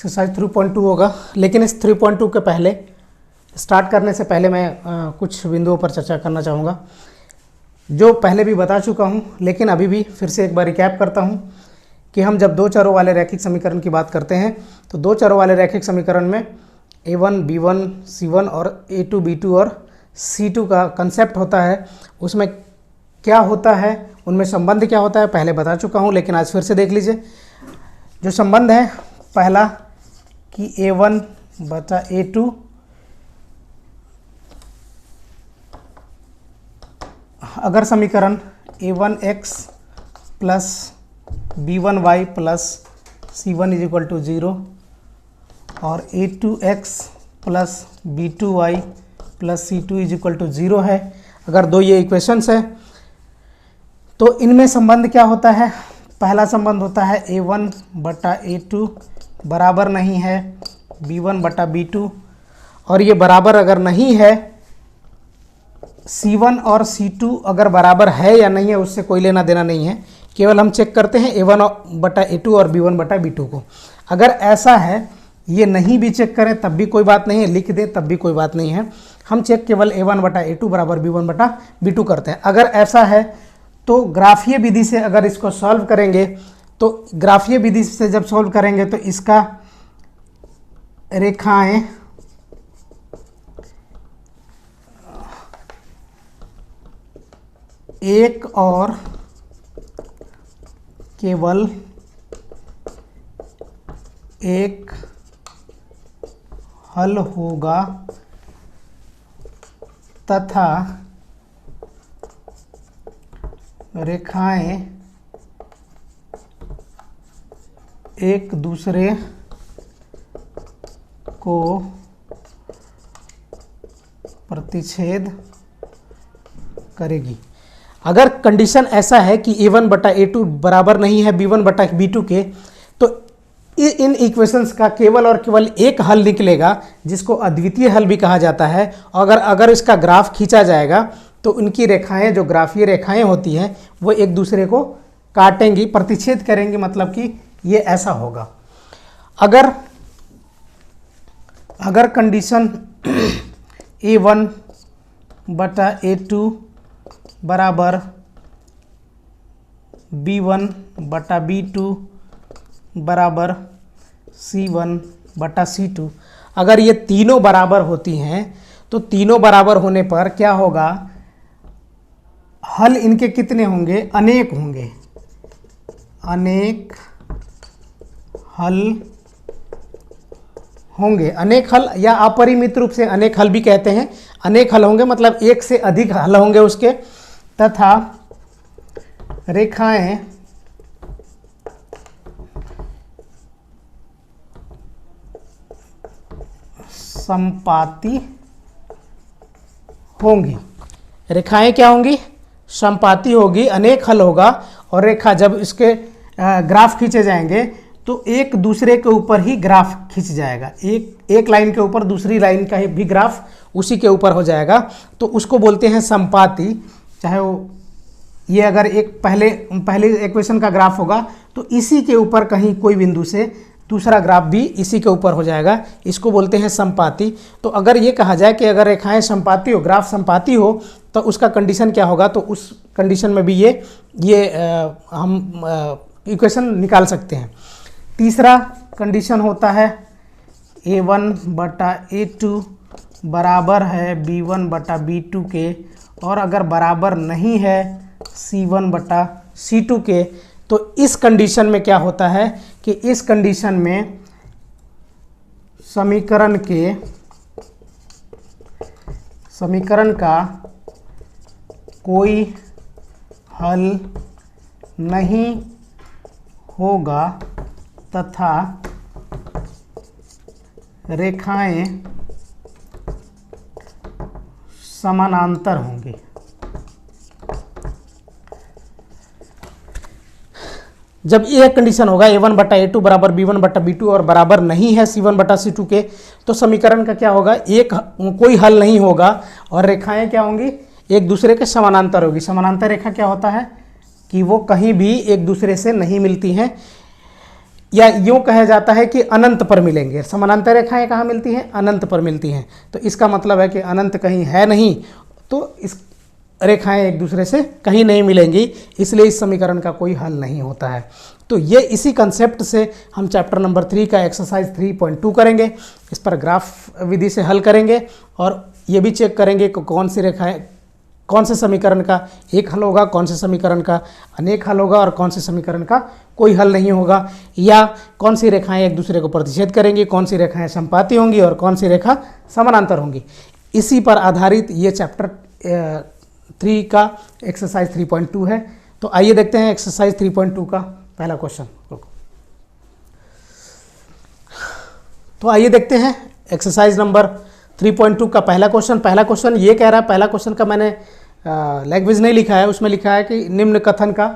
Exercise 3.2 होगा। लेकिन इस 3.2 के पहले स्टार्ट करने से पहले मैं कुछ बिंदुओं पर चर्चा करना चाहूँगा जो पहले भी बता चुका हूँ, लेकिन अभी भी फिर से एक बार रिकैप करता हूँ कि हम जब दो चरों वाले रैखिक समीकरण की बात करते हैं तो दो चरों वाले रैखिक समीकरण में a1 b1 c1 और a2 b2 और c2 का कंसेप्ट होता है। उसमें क्या होता है, उनमें संबंध क्या होता है पहले बता चुका हूँ, लेकिन आज फिर से देख लीजिए। जो संबंध है पहला कि a1 बटा a2 अगर समीकरण a1x plus b1y plus c1 is equal to 0 और a2x plus b2y plus c2 is equal to 0 है, अगर दो ये इक्वेशंस है तो इनमें संबंध क्या होता है। पहला संबंध होता है a1 बटा a2 बराबर नहीं है b1 बटा b2, और ये बराबर अगर नहीं है c1 और c2 अगर बराबर है या नहीं है उससे कोई लेना देना नहीं है, केवल हम चेक करते हैं a1 बटा a2 और b1 बटा b2 को। अगर ऐसा है, ये नहीं भी चेक करें तब भी कोई बात नहीं है, लिख दें तब भी कोई बात नहीं है, हम चेक केवल a1 बटा a2 बराबर b1 बटा b2 करते हैं। अगर ऐसा है तो ग्राफीय विधि से अगर इसको सॉल्व करेंगे तो ग्राफीय विधि से जब सॉल्व करेंगे तो इसका रेखाएं एक और केवल एक हल होगा तथा रेखाएं एक दूसरे को प्रतिच्छेद करेगी। अगर कंडीशन ऐसा है कि a1 बटा a2 बराबर नहीं है b1 बटा b2 के, तो इन इक्वेशंस का केवल और केवल एक हल निकलेगा जिसको अद्वितीय हल भी कहा जाता है। अगर इसका ग्राफ खींचा जाएगा तो उनकी रेखाएं, जो ग्राफीय रेखाएं होती हैं, वो एक दूसरे को काटेंगी, प्रतिच्छेद करेंगी, मतलब कि ये ऐसा होगा। अगर कंडीशन a1 बटा a2 बराबर b1 बटा b2 बराबर c1 बटा c2, अगर ये तीनों बराबर होती हैं तो तीनों बराबर होने पर क्या होगा, हल इनके कितने होंगे, अनेक होंगे। अनेक हल होंगे, अनेक हल या अपरिमित रूप से अनेक हल भी कहते हैं। अनेक हल होंगे मतलब एक से अधिक हल होंगे उसके, तथा रेखाएं समपाती होंगी। रेखाएं क्या होंगी, समपाती होगी, अनेक हल होगा, और रेखा जब इसके ग्राफ खींचे जाएंगे तो एक दूसरे के ऊपर ही ग्राफ खींच जाएगा, एक लाइन के ऊपर दूसरी लाइन का भी ग्राफ उसी के ऊपर हो जाएगा, तो उसको बोलते हैं समपाती। चाहे वो ये अगर एक पहले इक्वेशन का ग्राफ होगा तो इसी के ऊपर कहीं कोई बिंदु से दूसरा ग्राफ भी इसी के ऊपर हो जाएगा, इसको बोलते हैं समपाती। तो अगर ये कहा जाए कि अगर रेखाएं समपाती हो, ग्राफ समपाती हो, तो उसका कंडीशन क्या होगा, तो उस कंडीशन में भी हम इक्वेशन निकाल सकते हैं। तीसरा कंडीशन होता है a1 बटा a2 बराबर है b1 बटा b2 के, और अगर बराबर नहीं है c1 बटा c2 के, तो इस कंडीशन में क्या होता है कि इस कंडीशन में समीकरण का कोई हल नहीं होगा तथा रेखाएं समानांतर होंगी। जब ये कंडीशन होगा a1 बटा a2 बराबर b1 बटा b2 और बराबर नहीं है c1 बटा c2 के, तो समीकरण का क्या होगा, कोई हल नहीं होगा और रेखाएं क्या होंगी, एक दूसरे के समानांतर होगी। समानांतर रेखा क्या होता है कि वो कहीं भी एक दूसरे से नहीं मिलती हैं। या यूँ कहा जाता है कि अनंत पर मिलेंगे। समानांतर रेखाएं कहाँ मिलती हैं? अनंत पर मिलती हैं। तो इसका मतलब है कि अनंत कहीं है नहीं, तो इस रेखाएं एक दूसरे से कहीं नहीं मिलेंगी, इसलिए इस समीकरण का कोई हल नहीं होता है। तो ये इसी कंसेप्ट से हम चैप्टर नंबर 3 का एक्सरसाइज 3.2 करेंगे। इस पर ग्राफ विधि से हल करेंगे और ये भी चेक करेंगे कि कौन सी रेखाएं, कौन से समीकरण का एक हल होगा, कौन से समीकरण का अनेक हल होगा और कौन से समीकरण का कोई हल नहीं होगा, या कौन सी रेखाएं एक दूसरे को प्रतिच्छेद करेंगी, कौन सी रेखाएं संपाती होंगी और कौन सी रेखा समानांतर होंगी। इसी पर आधारित ये चैप्टर 3 का एक्सरसाइज 3.2 है। तो आइए देखते हैं एक्सरसाइज 3.2 का पहला क्वेश्चन। तो आइए देखते हैं एक्सरसाइज नंबर 3.2 का पहला क्वेश्चन ये कह रहा है, पहला क्वेश्चन का मैंने लैंग्वेज नहीं लिखा है, उसमें लिखा है कि निम्न कथन का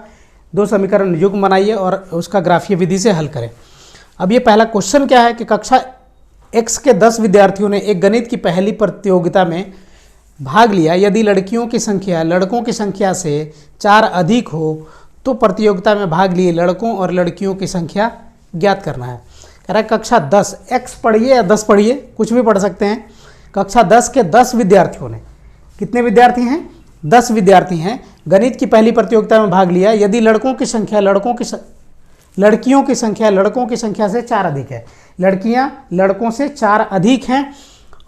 2 समीकरण युग्म बनाइए और उसका ग्राफीय विधि से हल करें। अब ये पहला क्वेश्चन क्या है कि कक्षा X के 10 विद्यार्थियों ने एक गणित की पहली प्रतियोगिता में भाग लिया। यदि लड़कियों की संख्या लड़कों की संख्या से 4 अधिक हो तो प्रतियोगिता में भाग लिए लड़कों और लड़कियों की संख्या ज्ञात करना है। कह रहा है कक्षा 10, X पढ़िए या 10 पढ़िए, कुछ भी पढ़ सकते हैं। कक्षा 10 के 10 विद्यार्थियों ने, कितने विद्यार्थी हैं? 10 विद्यार्थी हैं, गणित की पहली प्रतियोगिता में भाग लिया। यदि लड़कियों की संख्या लड़कों की संख्या से 4 अधिक है, लड़कियां लड़कों से 4 अधिक हैं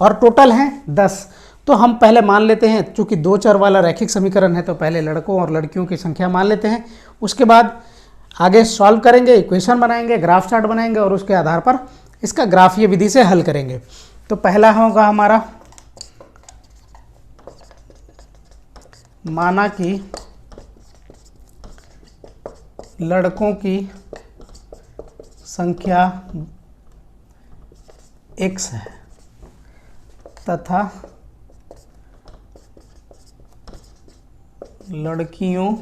और टोटल हैं 10। तो हम पहले मान लेते हैं, चूंकि 2 चर वाला रैखिक समीकरण है, तो पहले लड़कों और लड़कियों की संख्या मान लेते हैं। उसके बाद आगे सॉल्व करेंगे, इक्वेशन बनाएंगे, ग्राफ चार्ट बनाएंगे और उसके आधार पर इसका ग्राफीय विधि से हल करेंगे। तो पहला होगा हमारा, माना कि लड़कों की संख्या x है तथा लड़कियों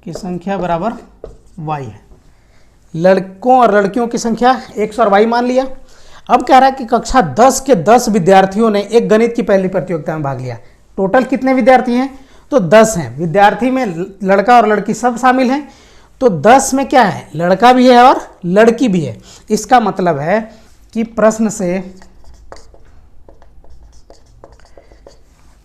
की संख्या बराबर y है। लड़कों और लड़कियों की संख्या x और y मान लिया। अब कह रहा है कि कक्षा 10 के 10 विद्यार्थियों ने एक गणित की पहली प्रतियोगिता में भाग लिया। टोटल कितने विद्यार्थी हैं? तो 10 हैं। विद्यार्थी में लड़का और लड़की सब शामिल हैं। तो 10 में क्या है? लड़का भी है और लड़की भी है। इसका मतलब है कि प्रश्न से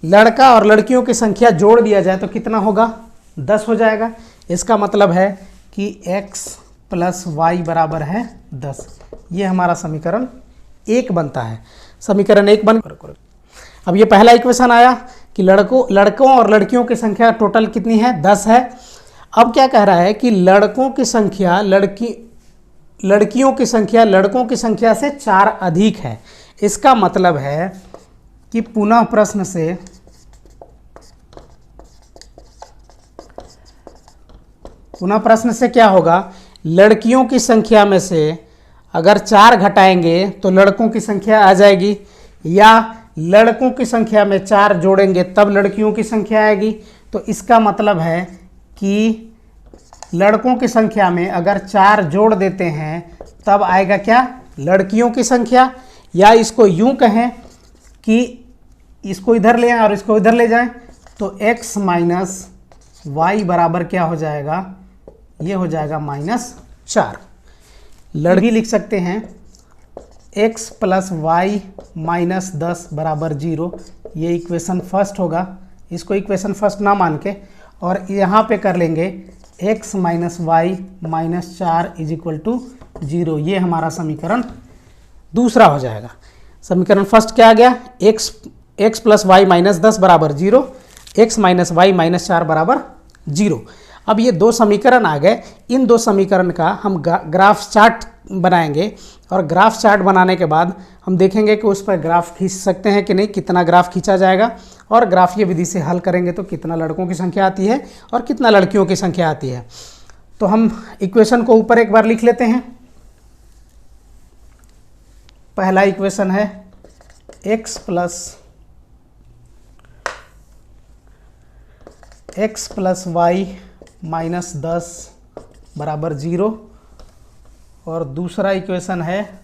लड़का और लड़कियों की संख्या जोड़ दिया जाए तो कितना होगा? 10 हो जाएगा। इसका मतलब है कि x प्लस वाई बराबर है 10। ये हमारा समीकरण 1 बनता है। समीकरण 1 बन। अब ये पहला इक्वेशन आया कि लड़कों और लड़कियों की संख्या टोटल कितनी है? 10 है। अब क्या कह रहा है कि लड़कों की संख्या लड़कियों की संख्या लड़कों की संख्या से 4 अधिक है। इसका मतलब है कि पुनः प्रश्न से क्या होगा? लड़कियों की संख्या में से अगर 4 घटाएंगे तो लड़कों की संख्या आ जाएगी, या लड़कों की संख्या में 4 जोड़ेंगे तब लड़कियों की संख्या आएगी। तो इसका मतलब है कि लड़कों की संख्या में अगर 4 जोड़ देते हैं तब आएगा क्या? लड़कियों की संख्या। या इसको यूं कहें कि इसको इधर ले आएं और इसको इधर ले जाएं तो x माइनस वाई बराबर क्या हो जाएगा? ये हो जाएगा -4। लड़की लिख सकते हैं x प्लस वाई माइनस 10 बराबर 0। ये इक्वेशन फर्स्ट होगा। इसको इक्वेशन फर्स्ट ना मान के और यहाँ पे कर लेंगे x minus Y minus 4 is equal to 0। ये हमारा समीकरण दूसरा हो जाएगा। समीकरण फर्स्ट क्या आ गया? x प्लस वाई माइनस 10 बराबर 0, x माइनस वाई माइनस 4 बराबर 0। अब ये 2 समीकरण आ गए। इन 2 समीकरण का हम ग्राफ चार्ट बनाएंगे और ग्राफ चार्ट बनाने के बाद हम देखेंगे कि उस पर ग्राफ खींच सकते हैं कि नहीं, कितना ग्राफ खींचा जाएगा, और ग्राफीय विधि से हल करेंगे तो कितना लड़कों की संख्या आती है और कितना लड़कियों की संख्या आती है। तो हम इक्वेशन को ऊपर एक बार लिख लेते हैं। पहला इक्वेशन है x प्लस वाई माइनस 10 बराबर 0, और दूसरा इक्वेशन है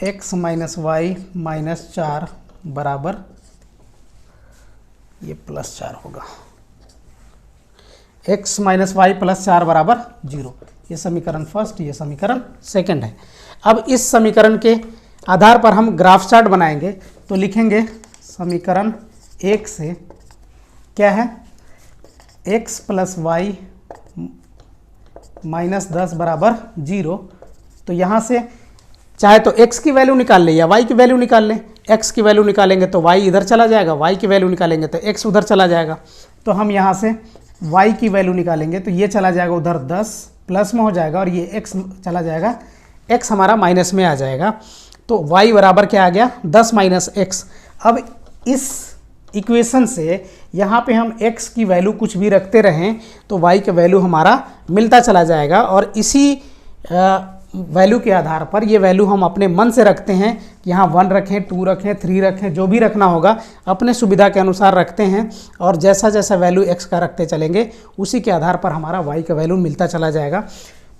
x माइनस वाई माइनस 4 बराबर ये +4 होगा। x माइनस वाई प्लस 4 बराबर 0। ये समीकरण फर्स्ट, ये समीकरण सेकंड है। अब इस समीकरण के आधार पर हम ग्राफ चार्ट बनाएंगे। तो लिखेंगे समीकरण 1 से क्या है, x प्लस वाई माइनस 10 बराबर 0। तो यहाँ से चाहे तो x की वैल्यू निकाल ले या y की वैल्यू निकाल लें। x की वैल्यू निकालेंगे तो y इधर चला जाएगा, y की वैल्यू निकालेंगे तो x उधर चला जाएगा। तो हम यहाँ से y की वैल्यू निकालेंगे तो ये चला जाएगा उधर 10 प्लस में हो जाएगा और ये x चला जाएगा, x हमारा माइनस में आ जाएगा। तो y बराबर क्या आ गया, 10 माइनस x। अब इस इक्वेशन से यहाँ पे हम x की वैल्यू कुछ भी रखते रहें तो y का वैल्यू हमारा मिलता चला जाएगा। और इसी वैल्यू के आधार पर ये वैल्यू हम अपने मन से रखते हैं कि यहाँ 1 रखें, 2 रखें, 3 रखें, जो भी रखना होगा अपने सुविधा के अनुसार रखते हैं। और जैसा जैसा वैल्यू x का रखते चलेंगे उसी के आधार पर हमारा y का वैल्यू मिलता चला जाएगा।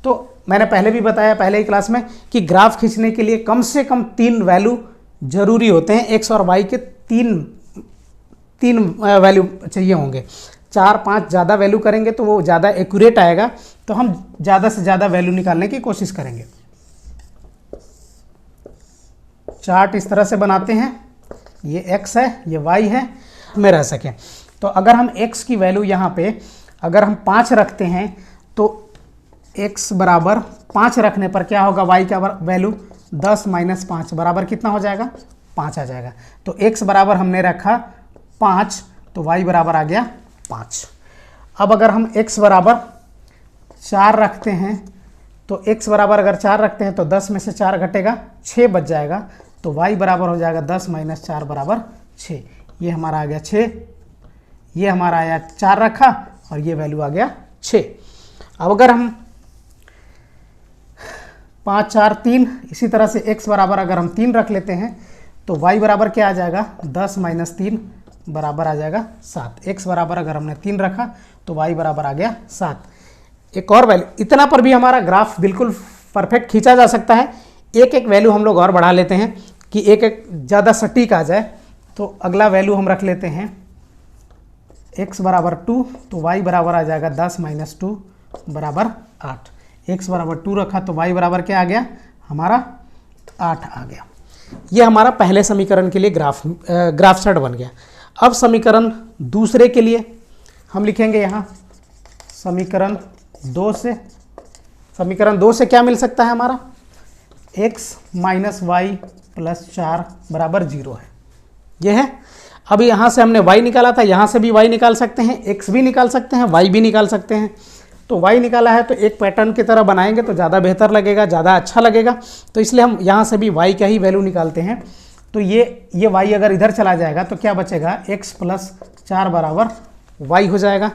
तो मैंने पहले भी बताया पहले ही क्लास में कि ग्राफ खींचने के लिए कम से कम 3 वैल्यू जरूरी होते हैं। x और y के तीन वैल्यू चाहिए होंगे। 4-5 ज़्यादा वैल्यू करेंगे तो वो ज़्यादा एक्यूरेट आएगा। तो हम ज़्यादा से ज़्यादा वैल्यू निकालने की कोशिश करेंगे। चार्ट इस तरह से बनाते हैं, ये x है, ये y है, में रह सकें। तो अगर हम x की वैल्यू यहाँ पे अगर हम 5 रखते हैं तो x बराबर 5 रखने पर क्या होगा, y का वैल्यू 10 माइनस 5 बराबर कितना हो जाएगा, 5 आ जाएगा। तो x बराबर हमने रखा 5 तो y बराबर आ गया 5। अब अगर हम x बराबर 4 रखते हैं तो x बराबर अगर 4 रखते हैं तो 10 में से 4 घटेगा 6 बच जाएगा। तो y बराबर हो जाएगा 10 माइनस 4 बराबर 6। ये हमारा आ गया 6, ये हमारा आया 4 रखा और ये वैल्यू आ गया 6। अब अगर हम 5 4 3 इसी तरह से x बराबर अगर हम 3 रख लेते हैं तो y बराबर क्या आ जाएगा, 10 माइनस 3 बराबर आ जाएगा 7। x बराबर अगर हमने 3 रखा तो y बराबर आ गया 7। एक और वैल्यू, इतना पर भी हमारा ग्राफ बिल्कुल परफेक्ट खींचा जा सकता है। एक एक वैल्यू हम लोग और बढ़ा लेते हैं कि एक एक ज़्यादा सटीक आ जाए। तो अगला वैल्यू हम रख लेते हैं x बराबर 2 तो y बराबर आ जाएगा 10 माइनस 2 बराबर 8। x बराबर 2 रखा तो y बराबर क्या आ गया, हमारा 8 आ गया। ये हमारा पहले समीकरण के लिए ग्राफ चार्ट बन गया। अब समीकरण दूसरे के लिए हम लिखेंगे यहाँ समीकरण 2 से क्या मिल सकता है हमारा, x माइनस वाई प्लस 4 बराबर 0 है। ये है। अब यहाँ से हमने y निकाला था, यहाँ से भी y निकाल सकते हैं, x भी निकाल सकते हैं, y भी निकाल सकते हैं। तो y निकाला है तो एक पैटर्न की तरह बनाएंगे तो ज़्यादा बेहतर लगेगा, ज़्यादा अच्छा लगेगा। तो इसलिए हम यहाँ से भी y का ही वैल्यू निकालते हैं। तो ये y अगर इधर चला जाएगा तो क्या बचेगा, x प्लस 4 बराबर y हो जाएगा।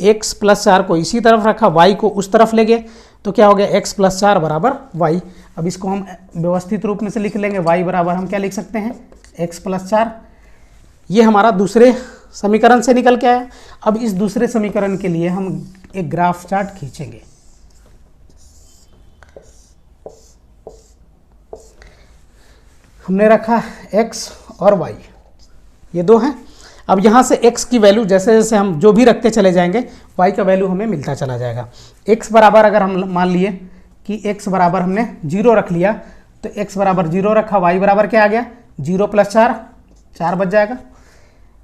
x प्लस 4 को इसी तरफ रखा, y को उस तरफ ले गए तो क्या हो गया, x प्लस 4 बराबर y। अब इसको हम व्यवस्थित रूप में से लिख लेंगे, y बराबर हम क्या लिख सकते हैं, x प्लस 4। ये हमारा दूसरे समीकरण से निकल के आया। अब इस दूसरे समीकरण के लिए हम एक ग्राफ चार्ट खींचेंगे। हमने रखा x और y, ये दो हैं। अब यहाँ से x की वैल्यू जैसे जैसे हम जो भी रखते चले जाएंगे y का वैल्यू हमें मिलता चला जाएगा। x बराबर अगर हम मान लिए कि x बराबर हमने 0 रख लिया तो x बराबर 0 रखा, y बराबर क्या आ गया, 0 प्लस 4 4 बच जाएगा।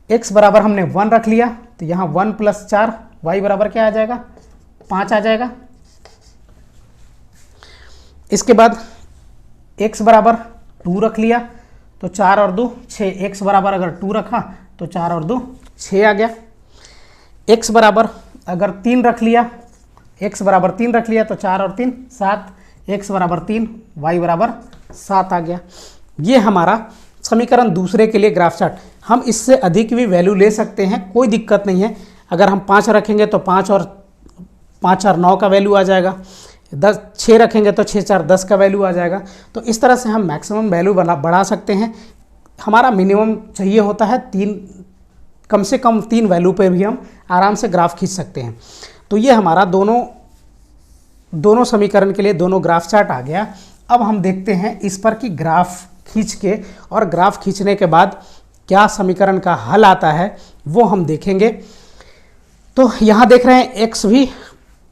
x बराबर हमने 1 रख लिया तो यहाँ 1 प्लस 4 y बराबर क्या आ जाएगा, 5 आ जाएगा। इसके बाद x बराबर 2 रख लिया तो 4 और 2 6, x बराबर अगर 2 रखा तो 4 और 2 6 आ गया। x बराबर अगर 3 रख लिया, x बराबर 3 रख लिया तो 4 और 3 7, x बराबर 3 y बराबर 7 आ गया। ये हमारा समीकरण दूसरे के लिए ग्राफ चार्ट। हम इससे अधिक भी वैल्यू ले सकते हैं, कोई दिक्कत नहीं है। अगर हम 5 रखेंगे तो 5 और 9 का वैल्यू आ जाएगा। 6 रखेंगे तो 6 4 10 का वैल्यू आ जाएगा। तो इस तरह से हम मैक्सिमम वैल्यू बढ़ा सकते हैं। हमारा मिनिमम चाहिए होता है 3, कम से कम 3 वैल्यू पे भी हम आराम से ग्राफ खींच सकते हैं। तो ये हमारा दोनों समीकरण के लिए दोनों ग्राफ चार्ट आ गया। अब हम देखते हैं इस पर कि ग्राफ खींच के और ग्राफ खींचने के बाद क्या समीकरण का हल आता है वो हम देखेंगे। तो यहाँ देख रहे हैं x भी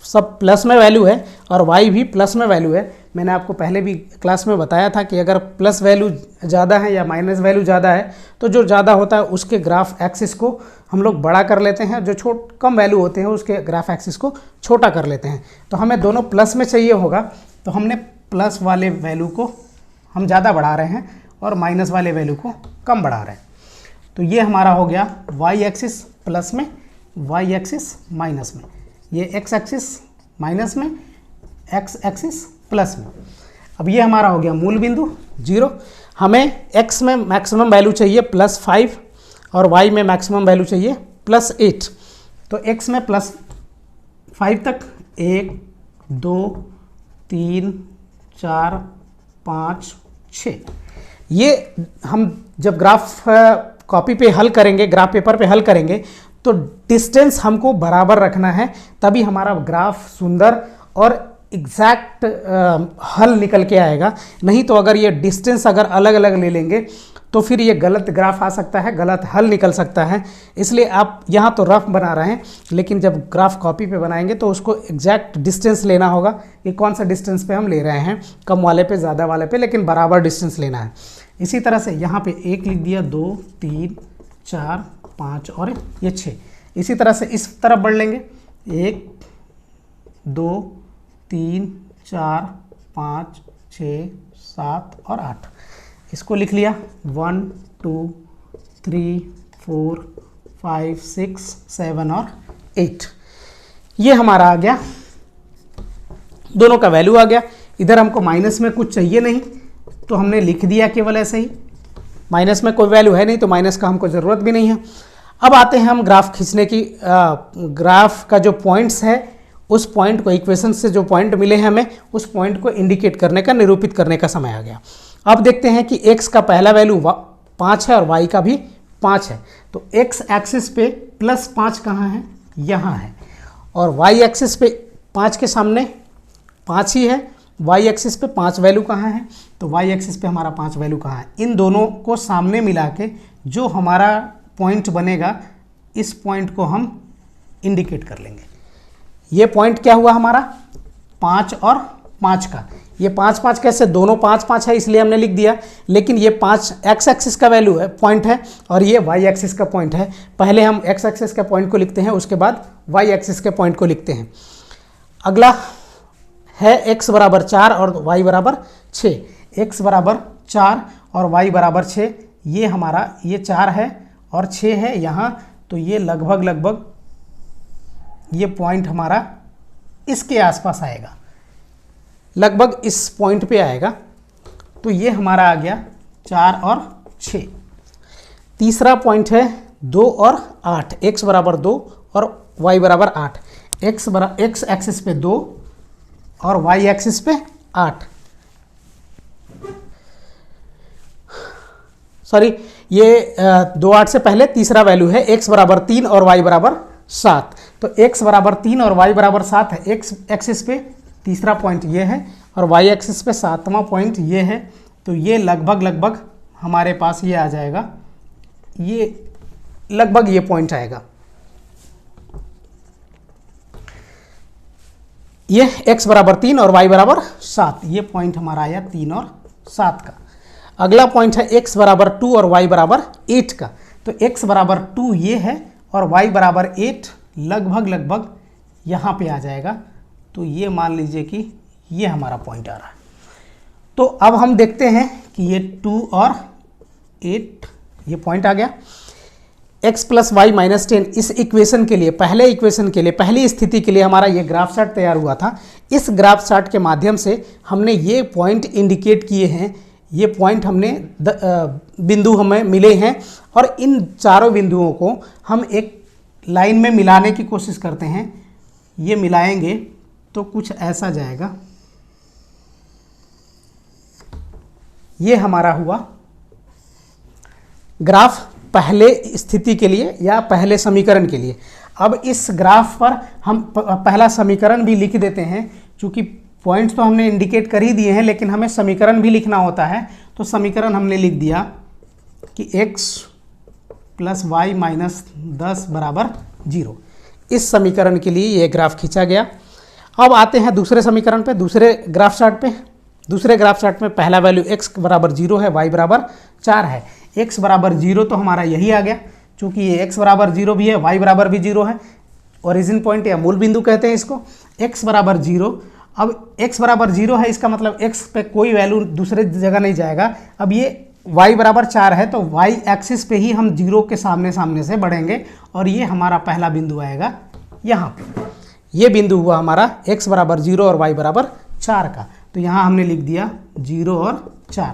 सब प्लस में वैल्यू है और y भी प्लस में वैल्यू है। मैंने आपको पहले भी क्लास में बताया था कि अगर प्लस वैल्यू ज़्यादा है या माइनस वैल्यू ज़्यादा है तो जो ज़्यादा होता है उसके ग्राफ एक्सिस को हम लोग बड़ा कर लेते हैं, जो कम वैल्यू होते हैं उसके ग्राफ एक्सिस को छोटा कर लेते हैं। तो हमें दोनों प्लस में चाहिए होगा, तो हमने प्लस वाले वैल्यू को हम ज़्यादा बढ़ा रहे हैं और माइनस वाले वैल्यू को कम बढ़ा रहे हैं। तो ये हमारा हो गया y एक्सिस प्लस में, y एक्सिस माइनस में, ये x एक्सिस माइनस में, x एक्सिस प्लस में। अब ये हमारा हो गया मूल बिंदु 0। हमें x में मैक्सिमम वैल्यू चाहिए +5 और y में मैक्सिमम वैल्यू चाहिए +8। तो x में +5 तक 1 2 3 4 5 6, ये हम जब ग्राफ कॉपी पे हल करेंगे, ग्राफ पेपर पे हल करेंगे तो डिस्टेंस हमको बराबर रखना है, तभी हमारा ग्राफ सुंदर और एग्जैक्ट हल निकल के आएगा। नहीं तो अगर ये डिस्टेंस अगर अलग अलग ले लेंगे तो फिर ये गलत ग्राफ आ सकता है, गलत हल निकल सकता है। इसलिए आप यहाँ तो रफ बना रहे हैं, लेकिन जब ग्राफ कॉपी पे बनाएंगे तो उसको एग्जैक्ट डिस्टेंस लेना होगा कि कौन सा डिस्टेंस पे हम ले रहे हैं, कम वाले पे, ज़्यादा वाले पे, लेकिन बराबर डिस्टेंस लेना है। इसी तरह से यहाँ पे 1 लिख दिया, 2 3 4 5 और ये 6। इसी तरह से इस तरफ बढ़ लेंगे, 1 2 3 4 5 6 7 और 8। इसको लिख लिया 1 2 3 4 5 6 7 और 8। ये हमारा आ गया, दोनों का वैल्यू आ गया। इधर हमको माइनस में कुछ चाहिए नहीं तो हमने लिख दिया केवल ऐसे ही, माइनस में कोई वैल्यू है नहीं तो माइनस का हमको ज़रूरत भी नहीं है। अब आते हैं हम ग्राफ खींचने की, ग्राफ का जो पॉइंट्स है उस पॉइंट को, इक्वेशन से जो पॉइंट मिले हैं हमें, उस पॉइंट को इंडिकेट करने का, निरूपित करने का समय आ गया। अब देखते हैं कि x का पहला वैल्यू 5 है और y का भी 5 है। तो x एक्सिस पे +5 कहाँ है? यहाँ है। और y एक्सिस पे 5 के सामने 5 ही है, y एक्सिस पे 5 वैल्यू कहाँ है? तो y एक्सिस पे हमारा 5 वैल्यू कहाँ है? इन दोनों को सामने मिला के जो हमारा पॉइंट बनेगा, इस पॉइंट को हम इंडिकेट कर लेंगे। ये पॉइंट क्या हुआ हमारा? 5 और 5 का। ये 5 5 कैसे? दोनों 5 5 है इसलिए हमने लिख दिया, लेकिन ये 5 x एक्सिस का वैल्यू है, पॉइंट है, और ये y एक्सिस का पॉइंट है। पहले हम x एक्सिस के पॉइंट को लिखते हैं, उसके बाद y एक्सिस के पॉइंट को लिखते हैं। अगला है x बराबर 4 और y बराबर 6। x बराबर 4 और y बराबर 6, ये हमारा, ये 4 है और 6 है यहाँ, तो ये लगभग ये पॉइंट हमारा इसके आसपास आएगा, लगभग इस पॉइंट पे आएगा। तो ये हमारा आ गया 4 और 6। तीसरा पॉइंट है 2 और 8, x बराबर 2 और y बराबर 8। x एक्सिस पे 2 और y एक्सिस पे 8। सॉरी, ये 2 8 से पहले तीसरा वैल्यू है, x बराबर 3 और y बराबर 7। तो x बराबर 3 और y बराबर 7 है। x एक्सिस पे तीसरा पॉइंट ये है और y एक्सिस पे 7वां पॉइंट ये है। तो ये लगभग हमारे पास ये आ जाएगा, ये लगभग ये पॉइंट आएगा। ये x बराबर 3 और y बराबर 7, ये पॉइंट हमारा आया 3 और 7 का। अगला पॉइंट है x बराबर 2 और y बराबर 8 का। तो x बराबर 2 ये है और y बराबर 8 लगभग यहाँ पे आ जाएगा। तो ये मान लीजिए कि ये हमारा पॉइंट आ रहा है। तो अब हम देखते हैं कि ये 2 और 8 ये पॉइंट आ गया। x प्लस वाई माइनस 10 इस इक्वेशन के लिए, पहले इक्वेशन के लिए, पहली स्थिति के लिए हमारा ये ग्राफ चार्ट तैयार हुआ था। इस ग्राफ चार्ट के माध्यम से हमने ये पॉइंट इंडिकेट किए हैं, ये पॉइंट हमने बिंदु हमें मिले हैं और इन चारों बिंदुओं को हम एक लाइन में मिलाने की कोशिश करते हैं। ये मिलाएंगे तो कुछ ऐसा जाएगा। ये हमारा हुआ ग्राफ पहले स्थिति के लिए या पहले समीकरण के लिए। अब इस ग्राफ पर हम पहला समीकरण भी लिख देते हैं, क्योंकि पॉइंट्स तो हमने इंडिकेट कर ही दिए हैं, लेकिन हमें समीकरण भी लिखना होता है। तो समीकरण हमने लिख दिया कि x प्लस वाई माइनस 10 बराबर 0। इस समीकरण के लिए ये ग्राफ खींचा गया। अब आते हैं दूसरे समीकरण पे, दूसरे ग्राफ चार्ट पे। दूसरे ग्राफ चार्ट में पहला वैल्यू x बराबर 0 है, y बराबर 4 है। x बराबर 0 तो हमारा यही आ गया, चूँकि ये x बराबर 0 भी है, y बराबर भी 0 है। ओरिजिन पॉइंट या मूल बिंदु कहते हैं इसको। x बराबर 0, अब x बराबर 0 है, इसका मतलब x पे कोई वैल्यू दूसरे जगह नहीं जाएगा। अब ये y बराबर 4 है तो y एक्सिस पे ही हम 0 के सामने सामने से बढ़ेंगे और ये हमारा पहला बिंदु आएगा यहाँ पे। ये बिंदु हुआ हमारा x बराबर 0 और y बराबर 4 का, तो यहाँ हमने लिख दिया 0 और 4।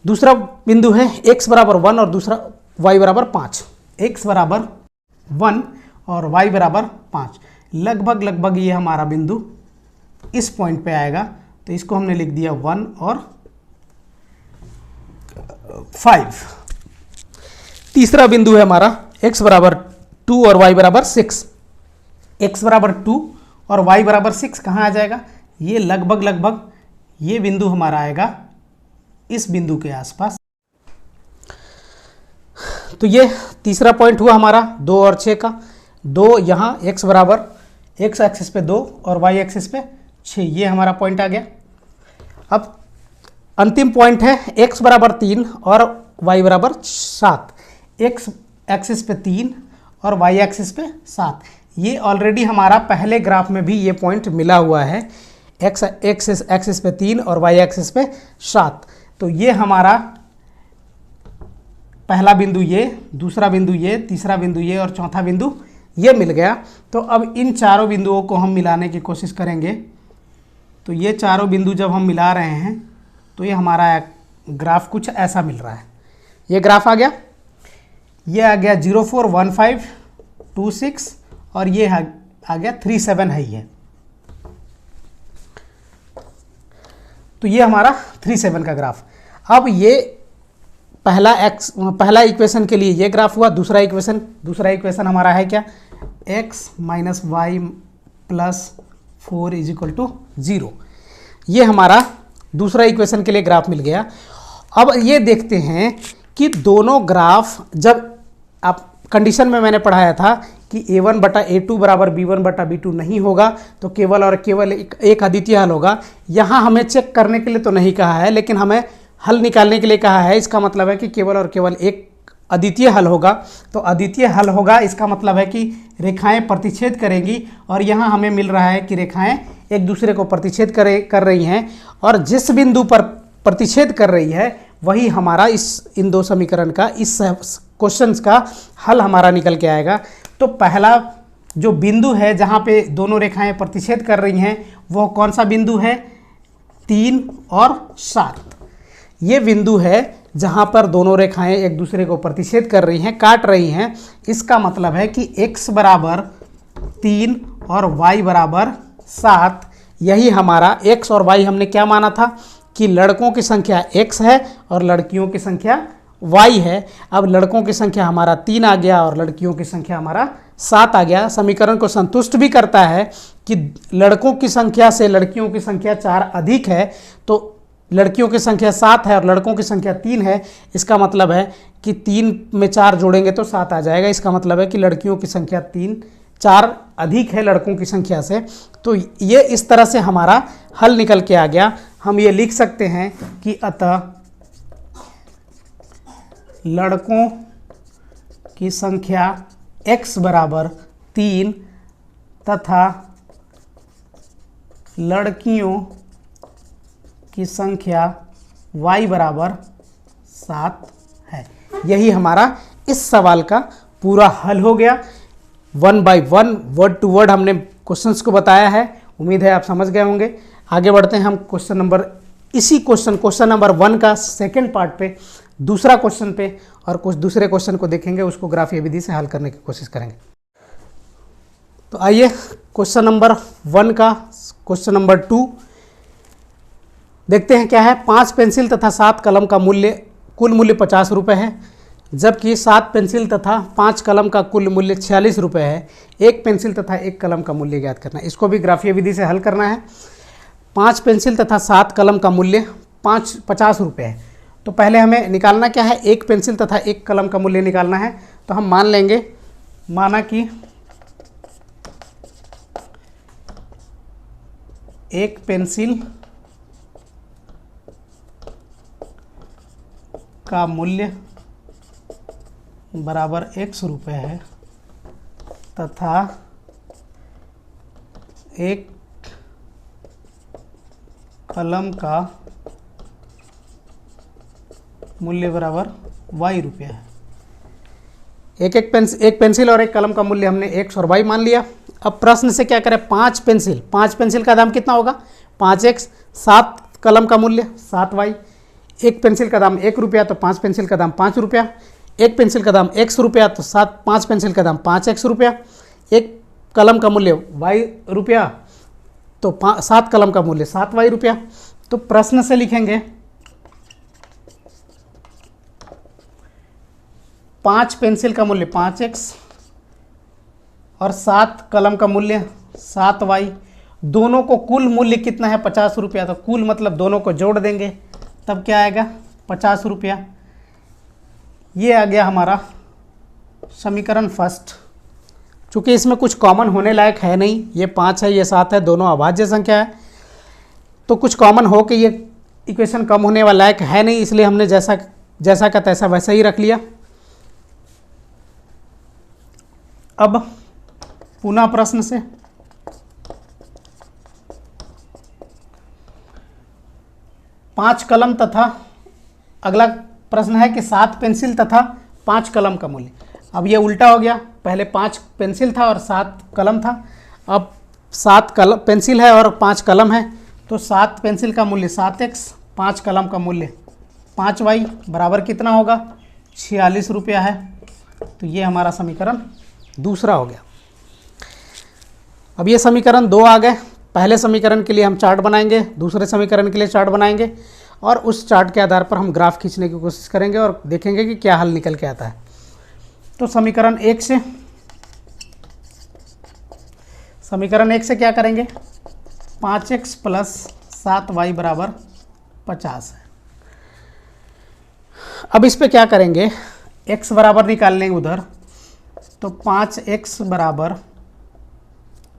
दूसरा बिंदु है x बराबर 1 और दूसरा y बराबर 5। x बराबर 1 और y बराबर 5, लगभग ये हमारा बिंदु इस पॉइंट पे आएगा, तो इसको हमने लिख दिया 1 और 5। तीसरा बिंदु है हमारा x बराबर 2 और y बराबर 6। x बराबर 2 और y बराबर 6 कहाँ आ जाएगा? ये लगभग ये बिंदु हमारा आएगा इस बिंदु के आसपास। तो ये तीसरा पॉइंट हुआ हमारा 2 और 6 का। 2 यहाँ x बराबर x एक्सिस पे 2 और y एक्सिस पे 6, ये हमारा पॉइंट आ गया। अब अंतिम पॉइंट है x बराबर 3 और y बराबर 7। x एक्सिस पे 3 और y एक्सिस पे 7। ये ऑलरेडी हमारा पहले ग्राफ में भी ये पॉइंट मिला हुआ है, x एक्सिस पे 3 और y एक्सिस पे 7। तो ये हमारा पहला बिंदु ये, दूसरा बिंदु ये, तीसरा बिंदु ये और चौथा बिंदु ये मिल गया। तो अब इन चारों बिंदुओं को हम मिलाने की कोशिश करेंगे। तो ये चारों बिंदु जब हम मिला रहे हैं तो ये हमारा ग्राफ कुछ ऐसा मिल रहा है। ये ग्राफ आ गया, ये आ गया 041526 और ये आ गया 37 है ये। तो ये हमारा 37 का ग्राफ। अब ये पहला इक्वेशन के लिए ये ग्राफ हुआ। दूसरा इक्वेशन हमारा है क्या? x minus Y plus 4 is equal to 0। ये हमारा दूसरा इक्वेशन के लिए ग्राफ मिल गया। अब ये देखते हैं कि दोनों ग्राफ, जब आप कंडीशन में मैंने पढ़ाया था कि a1 बटा a2 बराबर b1 बटा b2 नहीं होगा, तो केवल और केवल एक अद्वितीय हल होगा। यहाँ हमें चेक करने के लिए तो नहीं कहा है, लेकिन हमें हल निकालने के लिए कहा है। इसका मतलब है कि केवल और केवल एक अद्वितीय हल होगा। तो अद्वितीय हल होगा, इसका मतलब है कि रेखाएं प्रतिच्छेद करेंगी, और यहाँ हमें मिल रहा है कि रेखाएं एक दूसरे को प्रतिच्छेद कर रही हैं, और जिस बिंदु पर प्रतिच्छेद कर रही है वही हमारा इन दो समीकरण का, इस क्वेश्चन का हल हमारा निकल के आएगा। तो पहला जो बिंदु है जहाँ पे दोनों रेखाएं प्रतिच्छेद कर रही हैं वो कौन सा बिंदु है? 3 और 7। ये बिंदु है जहाँ पर दोनों रेखाएं एक दूसरे को प्रतिच्छेद कर रही हैं, काट रही हैं। इसका मतलब है कि x बराबर 3 और y बराबर 7, यही हमारा x और y हमने क्या माना था कि लड़कों की संख्या x है और लड़कियों की संख्या y है। अब लड़कों की संख्या हमारा 3 आ गया और लड़कियों की संख्या हमारा 7 आ गया। समीकरण को संतुष्ट भी करता है कि लड़कों की संख्या से लड़कियों की संख्या 4 अधिक है, तो लड़कियों की संख्या 7 है और लड़कों की संख्या 3 है। इसका मतलब है कि 3 में 4 जोड़ेंगे तो 7 आ जाएगा। इसका मतलब है कि लड़कियों की संख्या 4 अधिक है लड़कों की संख्या से। तो ये इस तरह से हमारा हल निकल के आ गया। हम ये लिख सकते हैं कि अतः लड़कों की संख्या x बराबर 3 तथा लड़कियों की संख्या y बराबर 7 है। यही हमारा इस सवाल का पूरा हल हो गया। 1 बाय 1 वर्ड टू वर्ड हमने क्वेश्चंस को बताया है। उम्मीद है आप समझ गए होंगे। आगे बढ़ते हैं हम क्वेश्चन नंबर 1 का सेकंड पार्ट पे, दूसरा क्वेश्चन पे, और कुछ दूसरे क्वेश्चन को देखेंगे, उसको ग्राफीय विधि से हल करने की कोशिश करेंगे। तो आइए क्वेश्चन नंबर 1 का क्वेश्चन नंबर 2 देखते हैं क्या है। 5 पेंसिल तथा 7 कलम का कुल मूल्य 50 रुपये है, जबकि 7 पेंसिल तथा 5 कलम का कुल मूल्य 46 रुपये है। एक पेंसिल तथा एक कलम का मूल्य ज्ञात करना है। इसको भी ग्राफीय विधि से हल करना है। 5 पेंसिल तथा 7 कलम का मूल्य 50 रुपये है। तो पहले हमें निकालना क्या है? एक पेंसिल तथा एक कलम का मूल्य निकालना है। तो हम मान लेंगे, माना कि एक पेंसिल का मूल्य बराबर 100 रुपये है तथा एक कलम का मूल्य बराबर y रुपये है। एक पेंसिल और एक कलम का मूल्य हमने 100 और y मान लिया। अब प्रश्न से क्या करें, 5 पेंसिल का दाम कितना होगा 5x, 7 कलम का मूल्य 7y, एक पेंसिल का दाम 1 रुपया तो 5 पेंसिल का दाम 5 रुपया, एक पेंसिल का दाम 100 रुपया तो 5 पेंसिल का दाम 5x रुपया, एक कलम का मूल्य y रुपया तो 7 कलम का मूल्य 7y रुपया। तो प्रश्न से लिखेंगे 5 पेंसिल का मूल्य 5x और 7 कलम का मूल्य 7y, दोनों को कुल मूल्य कितना है 50 रुपया, तो कुल मतलब दोनों को जोड़ देंगे तब क्या आएगा 50 रुपया। ये आ गया हमारा समीकरण फर्स्ट। चूँकि इसमें कुछ कॉमन होने लायक है नहीं, ये 5 है ये 7 है, दोनों अभाज्य संख्या है, तो कुछ कॉमन हो के ये इक्वेशन कम होने वाला लायक है नहीं, इसलिए हमने जैसा का तैसा वैसा ही रख लिया। अब पुनः प्रश्न से पाँच कलम तथा अगला प्रश्न है कि 7 पेंसिल तथा 5 कलम का मूल्य। अब ये उल्टा हो गया, पहले 5 पेंसिल था और 7 कलम था, अब 7 पेंसिल है और 5 कलम है, तो 7 पेंसिल का मूल्य 7x, 5 कलम का मूल्य 5y बराबर कितना होगा 46 रुपया है। तो ये हमारा समीकरण दूसरा हो गया। अब ये समीकरण 2 आ गए। पहले समीकरण के लिए हम चार्ट बनाएंगे, दूसरे समीकरण के लिए चार्ट बनाएंगे और उस चार्ट के आधार पर हम ग्राफ खींचने की कोशिश करेंगे और देखेंगे कि क्या हल निकल के आता है। तो समीकरण 1 से क्या करेंगे 5x प्लस 7y बराबर 50 है। अब इस पे क्या करेंगे, x बराबर निकाल लेंगे उधर, तो 5x बराबर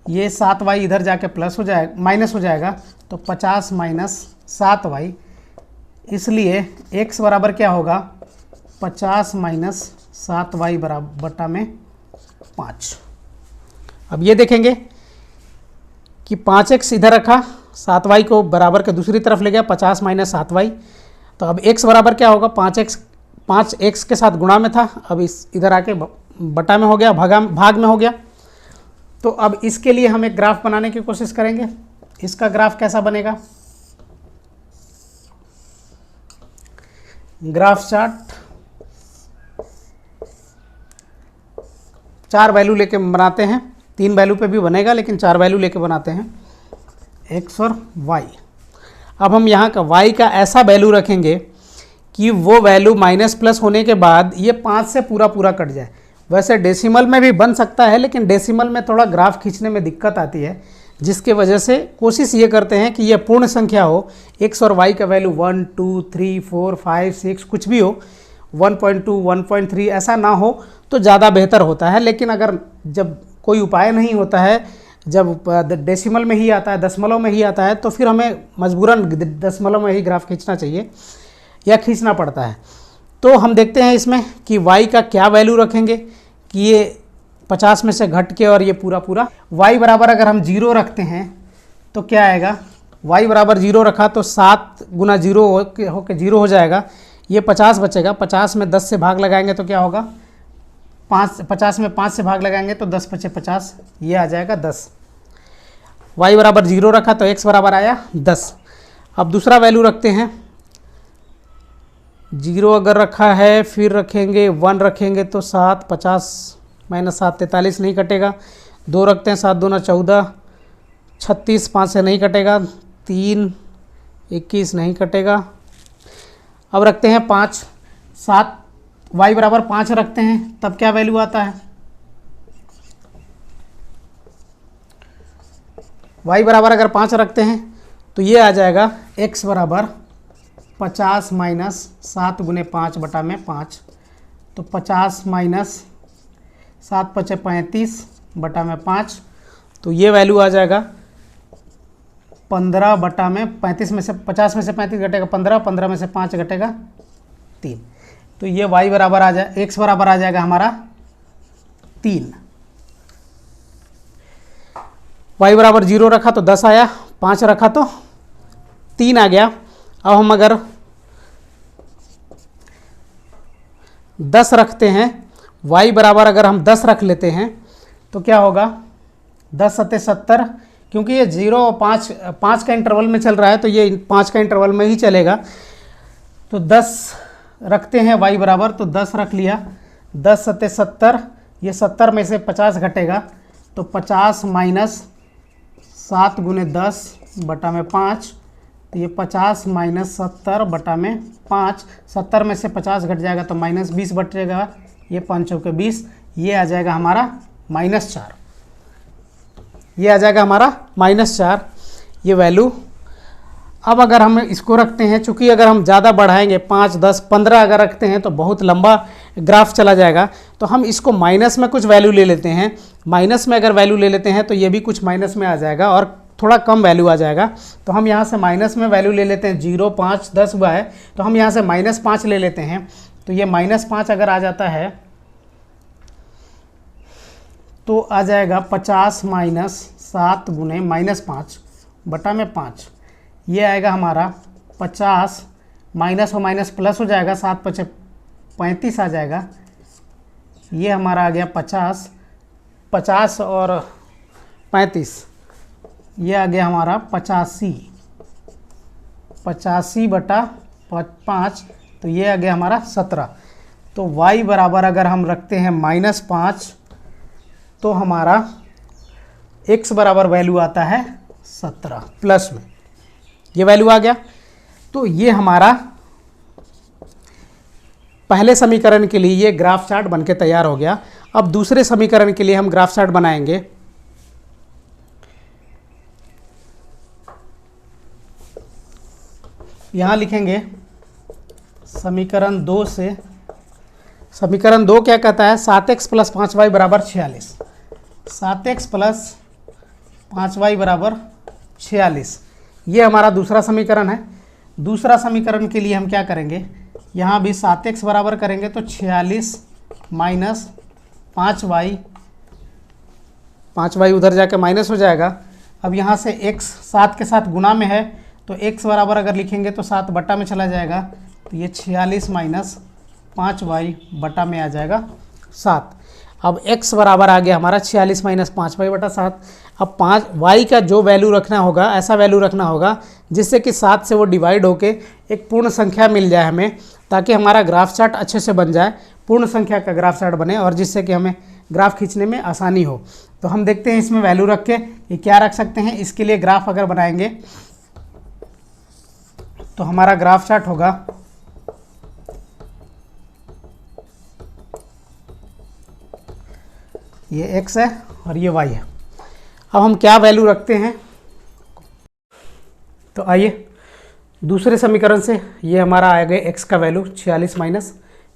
ये 7y इधर जाके प्लस हो जाएगा माइनस हो जाएगा, तो 50 माइनस 7y, इसलिए x बराबर क्या होगा 50 माइनस 7y बराबर बटा में 5। अब ये देखेंगे कि 5x इधर रखा, 7y को बराबर के दूसरी तरफ ले गया, 50 माइनस 7y, तो अब x बराबर क्या होगा 5x के साथ गुणा में था, अब इस इधर आके बटा में हो गया, भाग में हो गया। तो अब इसके लिए हम एक ग्राफ बनाने की कोशिश करेंगे। इसका ग्राफ कैसा बनेगा, ग्राफ चार्ट 4 वैल्यू लेके बनाते हैं, 3 वैल्यू पे भी बनेगा लेकिन 4 वैल्यू लेके बनाते हैं, x और y। अब हम यहाँ का y का ऐसा वैल्यू रखेंगे कि वो वैल्यू माइनस प्लस होने के बाद ये 5 से पूरा कट जाए। वैसे डेसिमल में भी बन सकता है लेकिन डेसिमल में थोड़ा ग्राफ खींचने में दिक्कत आती है, जिसके वजह से कोशिश ये करते हैं कि ये पूर्ण संख्या हो, x और y का वैल्यू 1 2 3 4 5 6 कुछ भी हो, 1.2 1.3 ऐसा ना हो तो ज़्यादा बेहतर होता है। लेकिन अगर जब कोई उपाय नहीं होता है, जब डेसिमल में ही आता है, दशमलव में ही आता है, तो फिर हमें मजबूरन दशमलव में ही ग्राफ खींचना चाहिए या खींचना पड़ता है। तो हम देखते हैं इसमें कि y का क्या वैल्यू रखेंगे कि ये 50 में से घट के और ये पूरा y बराबर अगर हम 0 रखते हैं तो क्या आएगा, y बराबर 0 रखा तो 7 गुना 0 होके 0 हो जाएगा, ये 50 बचेगा, 50 में 10 से भाग लगाएंगे तो क्या होगा 50 में 5 से भाग लगाएंगे तो 10 बचे 50, ये आ जाएगा 10। y बराबर 0 रखा तो x बराबर आया 10। अब दूसरा वैल्यू रखते हैं, 0 अगर रखा है फिर रखेंगे 1 रखेंगे तो 7, 50 माइनस 7 43 नहीं कटेगा, 2 रखते हैं 7 दूना 14, 36 5 से नहीं कटेगा, 3 21 नहीं कटेगा। अब रखते हैं 5 7 y बराबर 5 रखते हैं तब क्या वैल्यू आता है, y बराबर अगर 5 रखते हैं तो ये आ जाएगा x बराबर 50 माइनस 7 गुने 5 बटा में 5, तो 50 माइनस 7 बचे 35 बटा में 5, तो ये वैल्यू आ जाएगा 15 बटा में 35 में से 50 में से 35 घटेगा 15, 15 में से 5 घटेगा 3। तो ये y बराबर आ जाए, x बराबर आ जाएगा हमारा 3। y बराबर 0 रखा तो 10 आया, 5 रखा तो 3 आ गया। अब हम अगर 10 रखते हैं, y बराबर अगर हम 10 रख लेते हैं तो क्या होगा, 10 सत्ते 70, क्योंकि ये 0 और 5 का इंटरवल में चल रहा है तो ये 5 का इंटरवल में ही चलेगा। तो 10 रखते हैं y बराबर, तो 10 रख लिया, 10 सत्ते 70, ये 70 में से 50 घटेगा तो 50 माइनस 7 गुने 10 बटा में 5, तो ये 50 माइनस 70 बटा में 5, 70 में से 50 घट जाएगा तो माइनस 20 बटेगा, ये 5 चौके 20, ये आ जाएगा हमारा -4, ये आ जाएगा हमारा -4 ये वैल्यू। अब अगर हम इसको रखते हैं, चूँकि अगर हम ज़्यादा बढ़ाएंगे 5, 10, 15 अगर रखते हैं तो बहुत लंबा ग्राफ चला जाएगा, तो हम इसको माइनस में कुछ वैल्यू ले लेते हैं। माइनस में अगर वैल्यू ले लेते हैं तो ये भी कुछ माइनस में आ जाएगा और थोड़ा कम वैल्यू आ जाएगा। तो हम यहाँ से माइनस में वैल्यू ले लेते हैं, 0, 5, 10 हुआ है तो हम यहाँ से -5 ले लेते हैं। तो ये -5 अगर आ जाता है तो आ जाएगा 50 माइनस 7 गुने -5 बटा में 5, ये आएगा हमारा 50, माइनस और माइनस प्लस हो जाएगा, 7 पचे 35 आ जाएगा, ये हमारा आ गया 50, 50 और 35, ये आ गया हमारा 85, 85 बटा 5, तो ये आ गया हमारा 17। तो y बराबर अगर हम रखते हैं -5 तो हमारा x बराबर वैल्यू आता है 17 प्लस में, ये वैल्यू आ गया। तो ये हमारा पहले समीकरण के लिए ये ग्राफ चार्ट बनके तैयार हो गया। अब दूसरे समीकरण के लिए हम ग्राफ चार्ट बनाएंगे। यहाँ लिखेंगे समीकरण 2 से, समीकरण 2 क्या कहता है, 7x प्लस 5y बराबर 46, 7x प्लस 5y बराबर 46, ये हमारा दूसरा समीकरण है। दूसरा समीकरण के लिए हम क्या करेंगे, यहाँ भी 7x बराबर करेंगे तो 46 माइनस 5y, 5y उधर जाके माइनस हो जाएगा। अब यहाँ से x 7 के साथ गुना में है तो x बराबर अगर लिखेंगे तो 7 बटा में चला जाएगा, तो ये 46 माइनस 5y बटा में आ जाएगा 7। अब x बराबर आ गया हमारा 46 माइनस 5y बटा 7। अब 5y का जो वैल्यू रखना होगा, ऐसा वैल्यू रखना होगा जिससे कि 7 से वो डिवाइड होके एक पूर्ण संख्या मिल जाए हमें, ताकि हमारा ग्राफ चार्ट अच्छे से बन जाए, पूर्ण संख्या का ग्राफ चार्ट बने और जिससे कि हमें ग्राफ खींचने में आसानी हो। तो हम देखते हैं इसमें वैल्यू रख के ये क्या रख सकते हैं। इसके लिए ग्राफ अगर बनाएंगे तो हमारा ग्राफ चार्ट होगा ये x है और ये y है। अब हम क्या वैल्यू रखते हैं, तो आइए दूसरे समीकरण से, ये हमारा आएगा x का वैल्यू 46 माइनस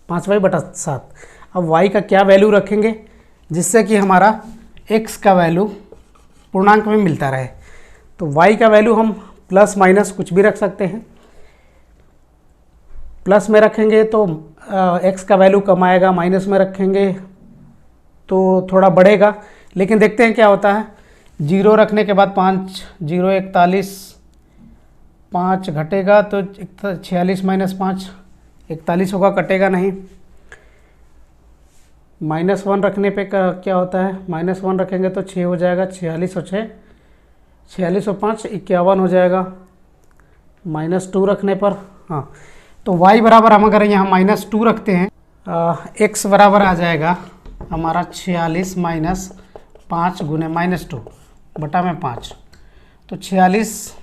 5y बटा 7। अब y का क्या वैल्यू रखेंगे जिससे कि हमारा x का वैल्यू पूर्णांक में मिलता रहे। तो y का वैल्यू हम प्लस माइनस कुछ भी रख सकते हैं। प्लस में रखेंगे तो x का वैल्यू कम आएगा, माइनस में रखेंगे तो थोड़ा बढ़ेगा। लेकिन देखते हैं क्या होता है। 0 रखने के बाद 5, 0 41, 5 घटेगा तो 46 माइनस 5 41 होगा, कटेगा नहीं। -1 रखने पे क्या होता है, -1 रखेंगे तो 6 हो जाएगा, 46 और 6 46 और 5 51 हो जाएगा। -2 रखने पर, हाँ, तो y बराबर हम अगर यहाँ -2 रखते हैं, x बराबर आ जाएगा हमारा 46 माइनस 5 गुने -2 बटा में 5। तो 46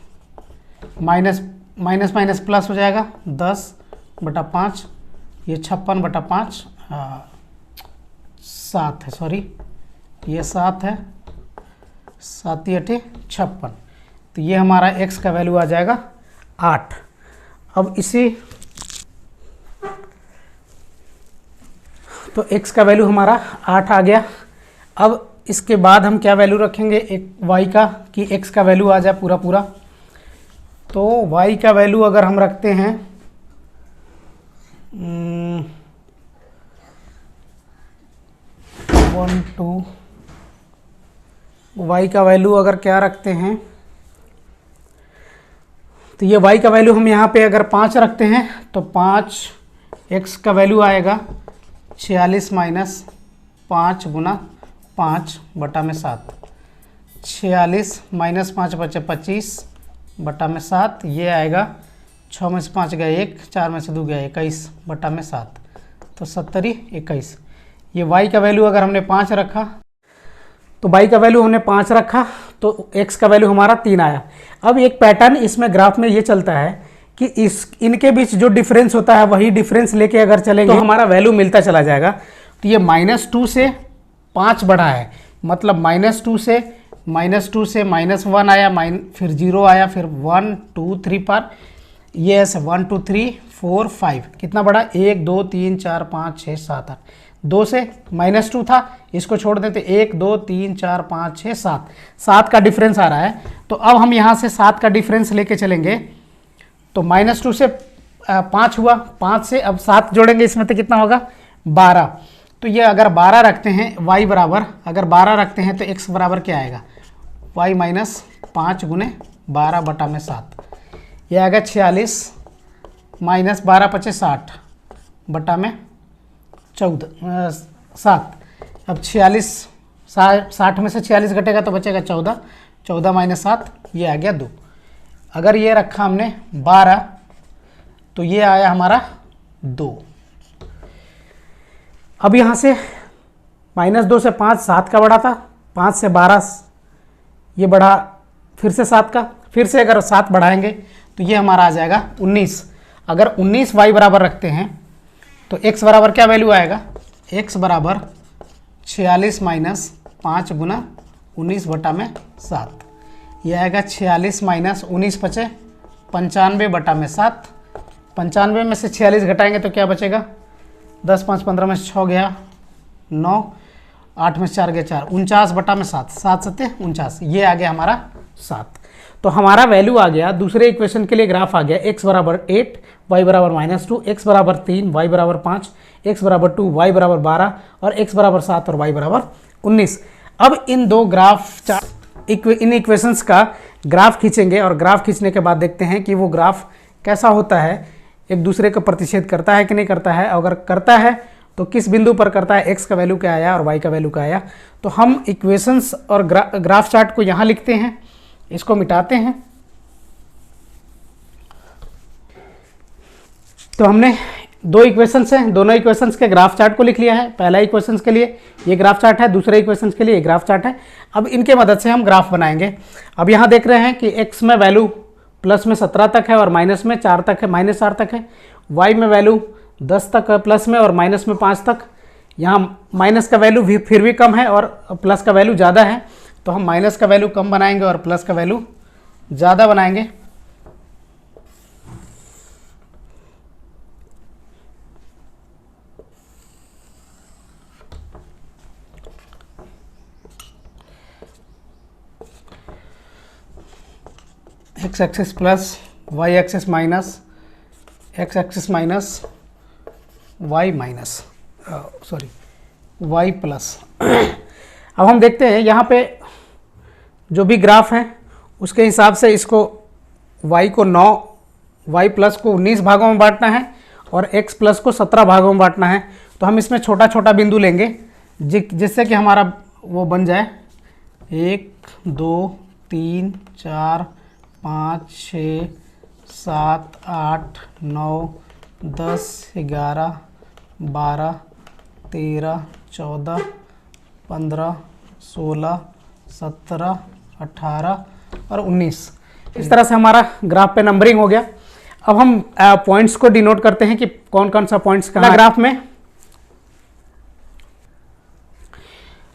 माइनस माइनस प्लस हो जाएगा, 10 बटा 5, ये 56 बटा 5, 7 है, सॉरी ये 7 है, 7 8 56। तो ये हमारा x का वैल्यू आ जाएगा 8। अब इसी तो x का वैल्यू हमारा 8 आ गया। अब इसके बाद हम क्या वैल्यू रखेंगे एक y का, कि x का वैल्यू आ जाए पूरा पूरा। तो y का वैल्यू अगर हम रखते हैं 1 2, y का वैल्यू अगर क्या रखते हैं तो ये y का वैल्यू हम यहाँ पे अगर 5 रखते हैं तो 5, x का वैल्यू आएगा 46 माइनस 5 गुना 5 बटा में 7। 46 माइनस 5 बचे 25 बटा में 7, ये आएगा 6 में से 5 गया 1, 4 में से 2 गया 21 बटा में 7, तो 70 21। ये y का वैल्यू अगर हमने 5 रखा तो y का वैल्यू हमने 5 रखा तो x का वैल्यू हमारा 3 आया। अब एक पैटर्न इसमें ग्राफ में ये चलता है कि इनके बीच जो डिफरेंस होता है वही डिफरेंस लेके अगर चलेंगे तो हमारा वैल्यू मिलता चला जाएगा। तो ये -2 से 5 बढ़ा है, मतलब -2 से -1 आया, फिर 0 आया, फिर 1 2 3 पर ये ऐसे 1 2 3 4 5 कितना बढ़ा 1 2 3 4 5 6 7 8। 2 से -2 था, इसको छोड़ देते 1 2 3 4 5 6 7, 7 का डिफरेंस आ रहा है। तो अब हम यहाँ से 7 का डिफरेंस लेके चलेंगे तो -2 से 5 हुआ, 5 से अब 7 जोड़ेंगे इसमें तो कितना होगा 12। तो ये अगर 12 रखते हैं y बराबर, अगर 12 रखते हैं तो x बराबर क्या आएगा y माइनस 5 गुने 12 बटा में 7, ये आएगा 46 माइनस 12 पचे 60 बटा में 7। अब 46 60 में से 46 घटेगा तो बचेगा 14, 14 माइनस 7 ये आ गया 2। अगर ये रखा हमने 12 तो ये आया हमारा 2। अब यहाँ से -2 से 5 7 का बढ़ा था, 5 से 12 ये बढ़ा, फिर से 7 का, फिर से अगर 7 बढ़ाएंगे तो ये हमारा आ जाएगा 19। अगर 19 y बराबर रखते हैं तो x बराबर क्या वैल्यू आएगा, x बराबर 46 माइनस 5 गुना 19 बटा में 7, ये आएगा 46 माइनस 19 पचे 95 बटा में 7। 95 में से 46 घटाएंगे तो क्या बचेगा 10 5 15 में से 6 गया 9, 8 में से 4 गया 4, 49 बटा में 7, 7 7 49, ये आ गया हमारा 7। तो हमारा वैल्यू आ गया, दूसरे इक्वेशन के लिए ग्राफ आ गया x बराबर 8 y बराबर -2, x बराबर 3 y बराबर 5, x बराबर 2 y बराबर 12 और x बराबर 7 और y बराबर 19। अब इन दो ग्राफ इन इक्वेशंस का ग्राफ खींचेंगे और ग्राफ खींचने के बाद देखते हैं कि वो ग्राफ कैसा होता है, एक दूसरे का प्रतिच्छेद करता है कि नहीं करता है, अगर करता है तो किस बिंदु पर करता है, x का वैल्यू क्या आया और y का वैल्यू क्या आया। तो हम इक्वेशंस और ग्राफ चार्ट को यहाँ लिखते हैं, इसको मिटाते हैं। तो हमने दो इक्वेशंस हैं, दोनों इक्वेशंस के ग्राफ चार्ट को लिख लिया है। पहला इक्वेशंस के लिए ये ग्राफ चार्ट है, दूसरे इक्वेशंस के लिए ये ग्राफ चार्ट है। अब इनके मदद से हम ग्राफ बनाएंगे। अब यहाँ देख रहे हैं कि x में वैल्यू प्लस में 17 तक है और माइनस में 4 तक है, -4 तक है। y में वैल्यू 10 तक है प्लस में और माइनस में 5 तक। यहाँ माइनस का वैल्यू भी फिर भी कम है और प्लस का वैल्यू ज़्यादा है, तो हम माइनस का वैल्यू कम बनाएंगे और प्लस का वैल्यू ज़्यादा बनाएंगे। x axis plus y axis minus x axis minus y minus y plus. अब हम देखते हैं यहाँ पे जो भी ग्राफ है उसके हिसाब से इसको y को 9, y प्लस को 19 भागों में बांटना है और x प्लस को 17 भागों में बांटना है। तो हम इसमें छोटा छोटा बिंदु लेंगे जिससे कि हमारा वो बन जाए 1 2 3 4 5 6 7 8 9 10 11 12 13 14 15 16 17 18 और 19। इस तरह से हमारा ग्राफ पे नंबरिंग हो गया। अब हम पॉइंट्स को डिनोट करते हैं कि कौन कौन सा पॉइंट्स कहाँ ग्राफ में।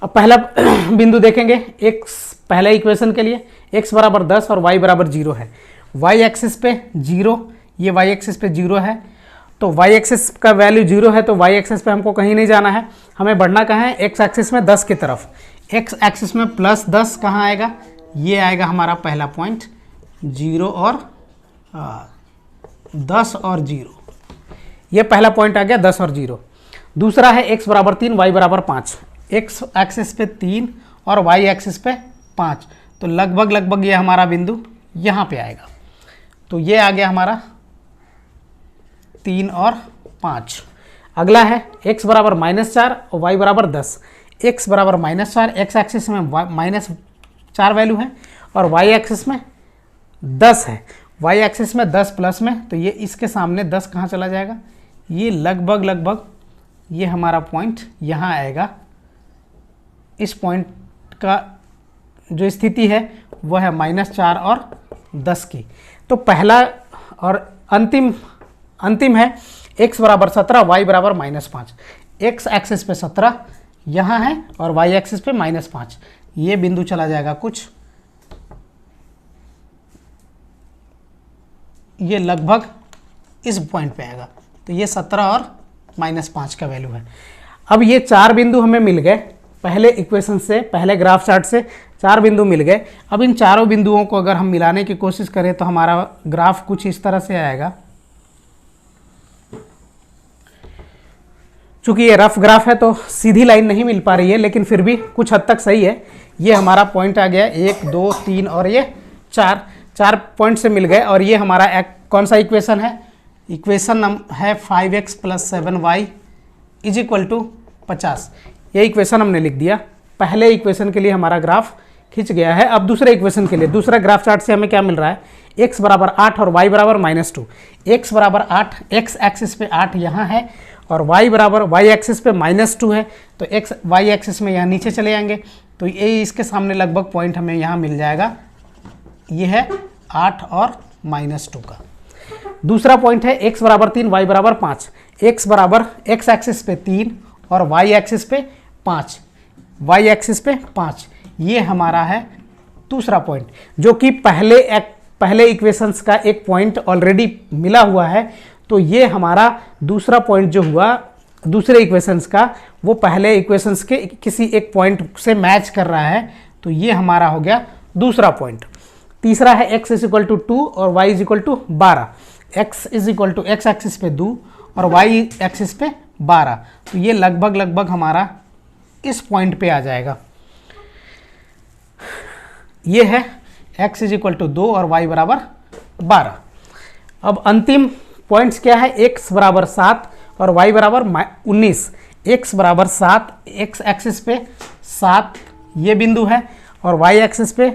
अब पहला बिंदु देखेंगे x, पहले इक्वेशन के लिए x बराबर 10 और y बराबर 0 है। y एक्सिस पे 0, ये y एक्सिस पे 0 है, तो y एक्सिस का वैल्यू 0 है तो y एक्सिस पे हमको कहीं नहीं जाना है, हमें बढ़ना कहाँ है x एक्सिस में 10 की तरफ। x एक्सिस में +10 कहाँ आएगा, ये आएगा हमारा पहला पॉइंट 0 और 10 और 0, ये पहला पॉइंट आ गया 10 और 0। दूसरा है x बराबर 3 y बराबर 5, x एक्सिस पे 3 और y एक्सिस पे 5, तो लगभग ये हमारा बिंदु यहाँ पे आएगा। तो ये आ गया हमारा 3 और 5। अगला है x बराबर -4 और y बराबर 10, x बराबर -4, x एक्सिस में -4 वैल्यू है और y एक्सिस में 10 है, y एक्सिस में 10 प्लस में, तो ये इसके सामने 10 कहाँ चला जाएगा, ये लगभग ये हमारा पॉइंट यहाँ आएगा। इस पॉइंट का जो स्थिति है वह है -4 और 10 की। तो पहला और अंतिम है x बराबर 17, y बराबर -5, x एक्सिस पे 17 यहाँ है और y एक्सिस पे -5, ये बिंदु चला जाएगा कुछ, ये लगभग इस पॉइंट पे आएगा। तो ये 17 और -5 का वैल्यू है। अब ये 4 बिंदु हमें मिल गए, पहले इक्वेशन से, पहले ग्राफ चार्ट से 4 बिंदु मिल गए। अब इन चारों बिंदुओं को अगर हम मिलाने की कोशिश करें तो हमारा ग्राफ कुछ इस तरह से आएगा। चूंकि ये रफ ग्राफ है तो सीधी लाइन नहीं मिल पा रही है, लेकिन फिर भी कुछ हद तक सही है। ये हमारा पॉइंट आ गया 1 2 3 और ये 4 पॉइंट से मिल गए। और ये हमारा कौन सा इक्वेशन है, इक्वेशन है 5x + 7y = 50। ये इक्वेशन हमने लिख दिया। पहले इक्वेशन के लिए हमारा ग्राफ खिंच गया है। अब दूसरे इक्वेशन के लिए, दूसरा ग्राफ चार्ट से हमें क्या मिल रहा है, x बराबर 8 और y बराबर -2। x बराबर 8, x एक्सिस पे 8 यहाँ है और y बराबर y एक्सिस पे -2 है, तो x y एक्सिस में यहाँ नीचे चले जाएंगे, तो ये इसके सामने लगभग पॉइंट हमें यहाँ मिल जाएगा, ये है 8 और -2 का। दूसरा पॉइंट है x बराबर 3 y बराबर 5, x बराबर x एक्सिस पे 3 और y एक्सिस पे 5, y एक्सिस पे 5, ये हमारा है दूसरा पॉइंट, जो कि पहले इक्वेशंस का एक पॉइंट ऑलरेडी मिला हुआ है। तो ये हमारा दूसरा पॉइंट जो हुआ दूसरे इक्वेशंस का, वो पहले इक्वेशंस के किसी एक पॉइंट से मैच कर रहा है, तो ये हमारा हो गया दूसरा पॉइंट। तीसरा है x = 2 और y = 12, x एक्सिस पे 2 और y एक्सिस पे 12, तो ये लगभग हमारा इस पॉइंट पे आ जाएगा। ये है x = 2 और y बराबर 12। अब अंतिम पॉइंट्स क्या है, x बराबर 7 और y बराबर 19, x बराबर 7, x एक्सिस पे 7 ये बिंदु है और y एक्सिस पे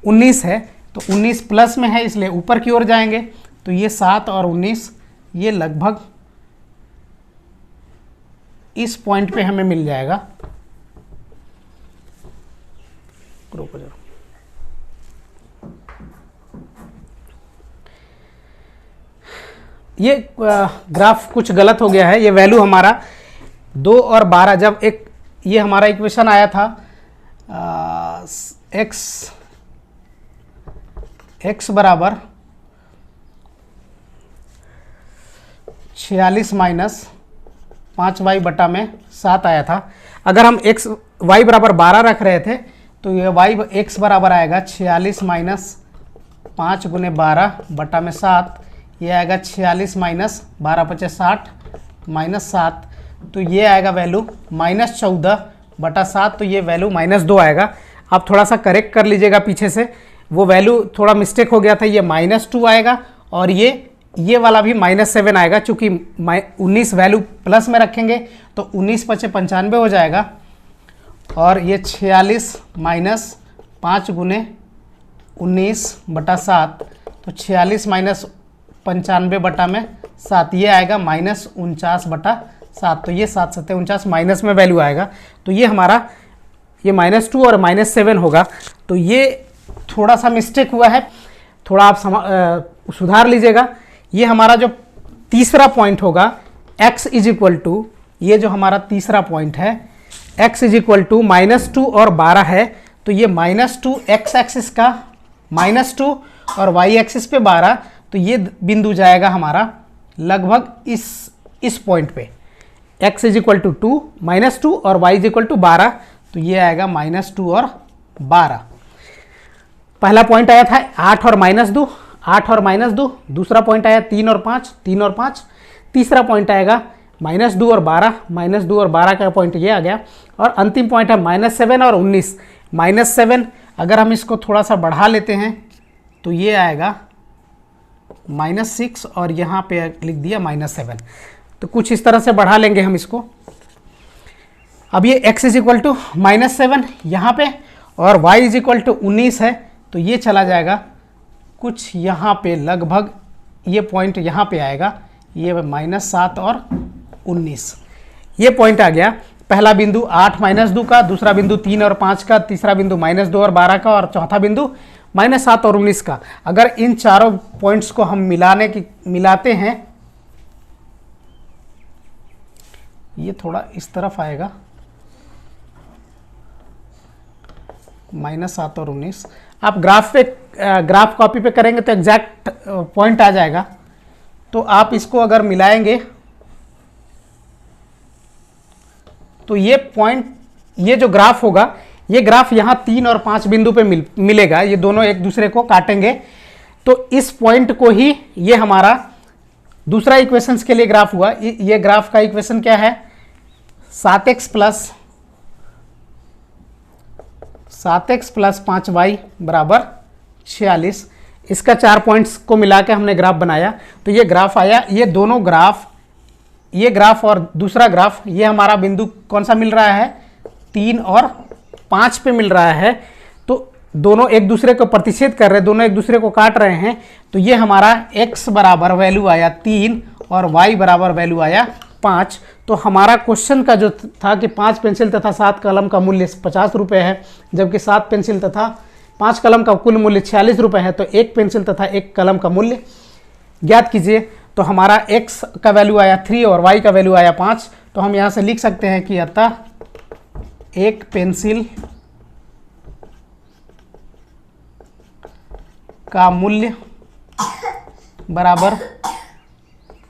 19 है, तो 19 प्लस में है इसलिए ऊपर की ओर जाएंगे, तो ये 7 और 19 ये लगभग इस पॉइंट पे हमें मिल जाएगा। ये ग्राफ कुछ गलत हो गया है, ये वैल्यू हमारा 2 और 12, जब ये हमारा इक्वेशन आया था x बराबर 46 - 5y बटा में 7 आया था। अगर हम y बराबर 12 रख रहे थे तो ये x बराबर आएगा 46 - 5 × 12 बटा में 7, ये आएगा 46 - 12 × 5 60 - 7, तो ये आएगा वैल्यू -14 बटा 7, तो ये वैल्यू -2 आएगा। आप थोड़ा सा करेक्ट कर लीजिएगा पीछे से, वो वैल्यू थोड़ा मिस्टेक हो गया था, ये -2 आएगा और ये वाला भी -7 आएगा। चूँकि 19 वैल्यू प्लस में रखेंगे तो 19 × 5 = 95 हो जाएगा, और ये 46 - 5 × 19 बटा 7, तो 46 - 95 बटा में 7, ये आएगा -49 बटा 7, तो ये 7 7 49 माइनस में वैल्यू आएगा। तो ये हमारा ये -2 और -7 होगा। तो ये थोड़ा सा मिस्टेक हुआ है, थोड़ा आप सुधार लीजिएगा। ये हमारा जो तीसरा पॉइंट होगा x = ये जो हमारा तीसरा पॉइंट है x = -2 और 12 है, तो ये -2 x एक्सिस का -2 और y एक्सिस पे 12, तो ये बिंदु जाएगा हमारा लगभग इस पॉइंट पे, x = 2 -2 और y = 12, तो ये आएगा -2 और 12। पहला पॉइंट आया था 8 और -2, 8 और -2, दूसरा पॉइंट आया 3 और 5, 3 और 5, तीसरा पॉइंट आएगा -2 और 12, -2 और 12 का पॉइंट ये आ गया, और अंतिम पॉइंट है -7 और 19। -7 अगर हम इसको थोड़ा सा बढ़ा लेते हैं तो ये आएगा -6 और यहाँ पे लिख दिया -7। तो कुछ इस तरह से बढ़ा लेंगे हम इसको। अब ये x = -7 यहाँ पे और y = 19 है, तो ये चला जाएगा कुछ यहाँ पे, लगभग ये पॉइंट यहाँ पे आएगा, ये -7 और 19 ये पॉइंट आ गया। पहला बिंदु 8 -2 का, दूसरा बिंदु 3 और 5 का, तीसरा बिंदु -2 और 12 का, और चौथा बिंदु -7 और 19 का। अगर इन चारों पॉइंट्स को हम मिलाते हैं, ये थोड़ा इस तरफ आएगा, -7 और 19। आप ग्राफ कॉपी पे करेंगे तो एग्जैक्ट पॉइंट आ जाएगा। तो आप इसको अगर मिलाएंगे तो ये पॉइंट, ये जो ग्राफ होगा, ये ग्राफ यहाँ 3 और 5 बिंदु पे मिलेगा, ये दोनों एक दूसरे को काटेंगे। तो इस पॉइंट को ही, ये हमारा दूसरा इक्वेशंस के लिए ग्राफ हुआ। ये ग्राफ का इक्वेशन क्या है, 7x प्लस 5y = 46। इसका 4 पॉइंट्स को मिला के हमने ग्राफ बनाया, तो ये ग्राफ आया। ये दोनों ग्राफ, ये ग्राफ और दूसरा ग्राफ, ये हमारा बिंदु कौन सा मिल रहा है, 3 और 5 पे मिल रहा है। तो दोनों एक दूसरे को प्रतिच्छेद कर रहे हैं, दोनों एक दूसरे को काट रहे हैं। तो ये हमारा x बराबर वैल्यू आया 3 और y बराबर वैल्यू आया 5। तो हमारा क्वेश्चन का जो था कि 5 पेंसिल तथा 7 कलम का मूल्य 50 रुपये है, जबकि 7 पेंसिल तथा 5 कलम का कुल मूल्य 46 रुपये है, तो 1 पेंसिल तथा 1 कलम का मूल्य ज्ञात कीजिए। तो हमारा x का वैल्यू आया 3 और y का वैल्यू आया 5। तो हम यहाँ से लिख सकते हैं कि अतः 1 पेंसिल का मूल्य बराबर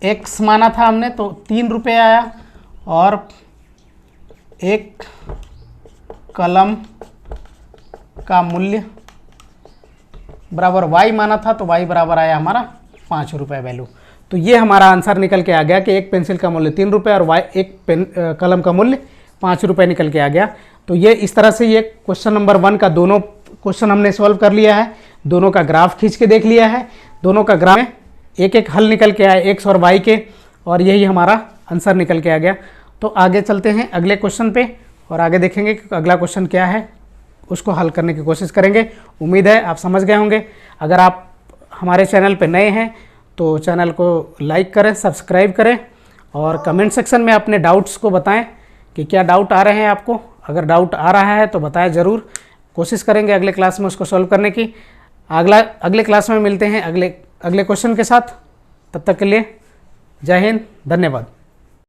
x माना था हमने, तो 3 रुपये आया, और 1 कलम का मूल्य बराबर y माना था, तो y बराबर आया हमारा 5 रुपये वैल्यू। तो ये हमारा आंसर निकल के आ गया कि 1 पेंसिल का मूल्य 3 रुपये और एक कलम का मूल्य 5 रुपये निकल के आ गया। तो ये इस तरह से ये क्वेश्चन नंबर 1 का दोनों क्वेश्चन हमने सॉल्व कर लिया है, दोनों का ग्राफ खींच के देख लिया है, दोनों का ग्राफ में एक हल निकल के आए x और y के, और यही हमारा आंसर निकल के आ गया। तो आगे चलते हैं अगले क्वेश्चन पे और आगे देखेंगे कि अगला क्वेश्चन क्या है, उसको हल करने की कोशिश करेंगे। उम्मीद है आप समझ गए होंगे। अगर आप हमारे चैनल पे नए हैं तो चैनल को लाइक करें, सब्सक्राइब करें, और कमेंट सेक्शन में अपने डाउट्स को बताएं कि क्या डाउट आ रहे हैं आपको। अगर डाउट आ रहा है तो बताएं ज़रूर, कोशिश करेंगे अगले क्लास में उसको सॉल्व करने की। अगले क्लास में मिलते हैं अगले क्वेश्चन के साथ। तब तक के लिए जय हिंद, धन्यवाद।